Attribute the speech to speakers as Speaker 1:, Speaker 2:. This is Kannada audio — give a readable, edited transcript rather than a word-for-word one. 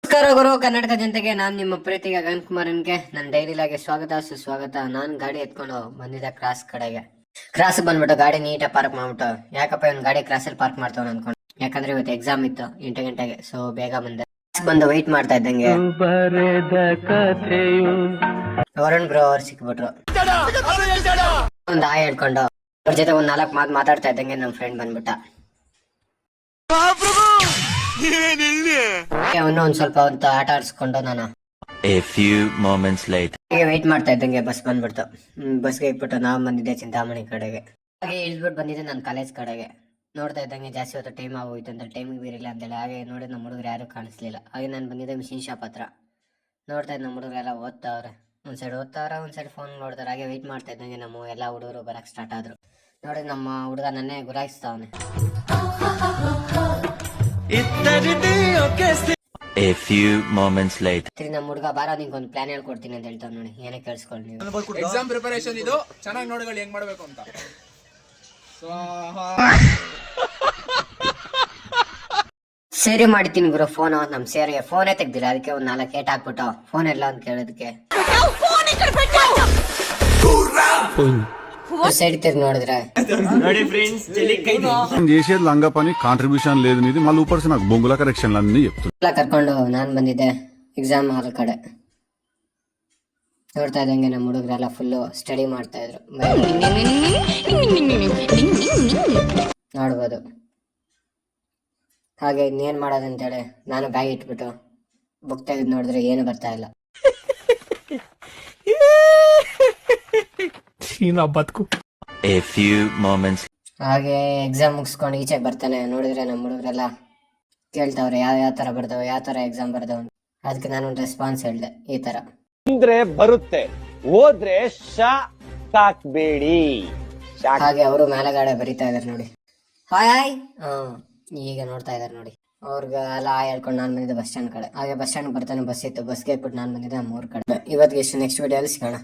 Speaker 1: ನಮಸ್ಕಾರ ಗುರು ಕರ್ನಾಟಕ ಜನತೆಗೆ, ನಾನು ನಿಮ್ಮ ಪ್ರೀತಿಗೆ ಗಗನ್ ಕುಮಾರನ್ಗೆ ನನ್ನ ಡೈಲಿ ಲಾಗೆ ಸ್ವಾಗತ ಸುಸ್ವಾಗತ. ನಾನು ಗಾಡಿ ಎತ್ಕೊಂಡು ಬಂದಿದ್ದೆ ಕ್ರಾಸ್ ಕಡೆಗೆ. ಕ್ರಾಸ್ ಬಂದ್ಬಿಟ್ಟು ಗಾಡಿ ನೀಟಾಗಿ ಪಾರ್ಕ್ ಮಾಡ್ಬಿಟ್ಟು, ಯಾಕಪ್ಪ ಇವ್ನು ಗಾಡಿ ಕ್ರಾಸಲ್ಲಿ ಪಾರ್ಕ್ ಮಾಡ್ತಾವ ಅನ್ಕೊಂಡು, ಯಾಕಂದ್ರೆ ಇವತ್ತು ಎಕ್ಸಾಮ್ ಇತ್ತು 8 ಗಂಟೆಗೆ. ಸೊ ಬೇಗ ಬಂದು ವೆಯ್ಟ್ ಮಾಡ್ತಾ ಇದ್ದಂಗೆ ವರುಣ್ ಬ್ರೋ ಅವ್ರು ಸಿಕ್ಬಿಟ್ರು. ಒಂದು ಆಯ್ ಹೇಳ್ಕೊಂಡು ಅವ್ರ ಜೊತೆ ಒಂದ್ 4 ಮಾತು ಮಾತಾಡ್ತಾ ಇದ್ದಂಗೆ ನಮ್ಮ ಫ್ರೆಂಡ್ ಬಂದ್ಬಿಟ್ಟ. ಅವನು ಒಂದ್ ಸ್ವಲ್ಪ ಹೊತ್ತು ಆಟ ಆಡಿಸ್ಕೊಂಡು ನಾನು ವೇಟ್ ಮಾಡ್ತಾ ಇದ್ದಂಗೆ ಬಸ್ ಬಂದ್ಬಿಡ್ತು. ಬಸ್ಗೆ ಇಟ್ಬಿಟ್ಟು ನಾವು ಬಂದಿದ್ದೆ ಚಿಂತಾಮಣಿ ಕಡೆಗೆ. ಹಾಗೆ ಇಳ್ದ್ಬಿಟ್ಟು ಬಂದಿದ್ದೆ ನನ್ನ ಕಾಲೇಜ್ ಕಡೆಗೆ. ನೋಡ್ತಾ ಇದ್ದಂಗೆ ಜಾಸ್ತಿ ಹೊತ್ತು ಟೈಮ್ ಆಗೋಯ್ತು ಅಂತ, ಟೈಮಿಗೆ ಬೀರಿಲ್ಲ ಅಂತೇಳಿ. ಹಾಗೆ ನೋಡಿ ನಮ್ಮ ಹುಡುಗರು ಯಾರು ಕಾಣಿಸ್ಲಿಲ್ಲ. ಹಾಗೆ ನಾನು ಬಂದಿದ್ದೆ ಮಿಷಿನ್ ಶಾಪ್ ಹತ್ರ. ನೋಡ್ತಾ ಇದ್ದ ನಮ್ಮ ಹುಡುಗರೆಲ್ಲ ಓದ್ತಾವ್ರೆ, ಒಂದ್ ಸೈಡ್ ಓದ್ತಾವ್ರೆ, ಒಂದ್ ಸೈಡ್ ಫೋನ್ ನೋಡ್ತಾರೆ. ಹಾಗೆ ವೆಯ್ಟ್ ಮಾಡ್ತಾ ಇದ್ದಂಗೆ ನಮ್ಮ ಎಲ್ಲ ಹುಡುಗರು ಬರಕ್ ಸ್ಟಾರ್ಟ್ ಆದ್ರು. ನೋಡಿ ನಮ್ಮ ಹುಡುಗ ನನ್ನೇ ಗುರಾಯಿಸ್ತಾವನೆ.
Speaker 2: A few moments later.
Speaker 1: ನಮ್ಮ ಹುಡುಗ ಬಾರ ನಿಂಗೊಂದು ಪ್ಲಾನ್ ಹೇಳ್ಕೊಡ್ತೀನಿ ಅಂತ ಹೇಳ್ತಾವ್ ನೋಡಿ. ಏನೇ ಕೇಳಿಸ್ಕೊಳ್ಳಿ ನೀವು.
Speaker 3: ಎಕ್ಸಾಮ್ ಪ್ರಿಪರೇಷನ್ ಇದು ಚೆನ್ನಾಗಿ ನೋಡ್ಕೊಳ್ಳಿ ಹೆಂಗ್ ಮಾಡ್ಬೇಕು ಅಂತ.
Speaker 1: ಸೇರಿ ಮಾಡ್ತೀನಿ ಗುರು ಫೋನ್. ನಮ್ ಸೇರಿಗೆ ಫೋನೇ ತೆಗ್ದಿಲ್ಲ, ಅದಕ್ಕೆ ಒಂದ್ 4 ಏಟ್ ಹಾಕ್ಬಿಟ್ಟು ಫೋನ್ ಎಲ್ಲ ಅಂತ ಕೇಳೋದಕ್ಕೆ సైడ్ తిరిగి నోడిద్రా
Speaker 4: ನೋಡಿ ఫ్రెండ్స్ చెలికైంది
Speaker 5: నేను చేసేది లంగా పని కాంట్రిబ్యూషన్ లేదు నీది మళ్ళీ ఊపర్సి నాకు బొంగుల కరెక్షన్లు అన్ని చెప్తున్నా
Speaker 1: ಕರ್ಕೊಂಡು ನಾನು ಬಂದಿದ್ದೆ ಎಕ್ಸಾಮ್ ಹಾಲ್ ಕಡೆ. ನೋಡ್ತಾ ಇದ್ದಂಗೆ ನಮ್ಮ ಹುಡುಗರೆಲ್ಲ ಫುಲ್ಲು ಸ್ಟಡಿ ಮಾಡ್ತಾ ಇದ್ರು. ನೋಡ್ಬೋದು. ಹಾಗೆ ಇನ್ನೇನ್ ಮಾಡೋದಂತೇಳಿ ನಾನು ಬ್ಯಾಗ್ ಇಟ್ಬಿಟ್ಟು ಬುಕ್ ತೆಗೆದು ನೋಡಿದ್ರೆ ಏನು ಬರ್ತಾ ಇಲ್ಲ.
Speaker 2: A few moments.
Speaker 1: ಹಾಗೆ ಎಕ್ಸಾಮ್ ಮುಗಿಸ್ಕೊಂಡು ಈಚೆಗೆ ಬರ್ತಾನೆ. ನೋಡಿದ್ರೆ ನಮ್ಮ ಹುಡುಗರೆಲ್ಲ ಕೇಳ್ತಾವ್ರೆ ಯಾವ ತರ ಬರ್ದವ, ಯಾವ ತರ ಎಕ್ಸಾಮ್ ಬರ್ದವ. ಅದಕ್ಕೆ ನಾನು ಒಂದು ರೆಸ್ಪಾನ್ಸ್ ಹೇಳ್ದೆ ಈ ತರ.
Speaker 4: ಅಂದ್ರೆ ಬರುತ್ತೆ, ಹೋದ್ರೆ ಶಾಕ್ಬೇಡಿ.
Speaker 1: ಹಾಗೆ ಅವರು ಮೇಲಗಡೆ ಬರಿತಾ ಇದಾರೆ ನೋಡಿ. ಹಾಯ್ ಈಗ ನೋಡ್ತಾ ಇದಾರೆ ನೋಡಿ. ಅವ್ರಿಗೆ ಎಲ್ಲ ಹೇಳ್ಕೊಂಡು ನಾನು ಬಂದಿದ್ದೆ ಬಸ್ ಸ್ಟ್ಯಾಂಡ್ ಕಡೆ. ಹಾಗೆ ಬಸ್ ಸ್ಟ್ಯಾಂಡ್ ಬರ್ತಾನೆ, ಬಸ್ ಇತ್ತು. ಬಸ್ಗೆ ಇಟ್ಬಿಟ್ಟು ನಾನು ಬಂದಿದ್ದೆ 3 ಕಡೆ. ಇವತ್ತಿಗೆ ಎಷ್ಟು, ನೆಕ್ಸ್ಟ್ ವಿಡಿಯೋಲಿ ಸಿಗೋಣ.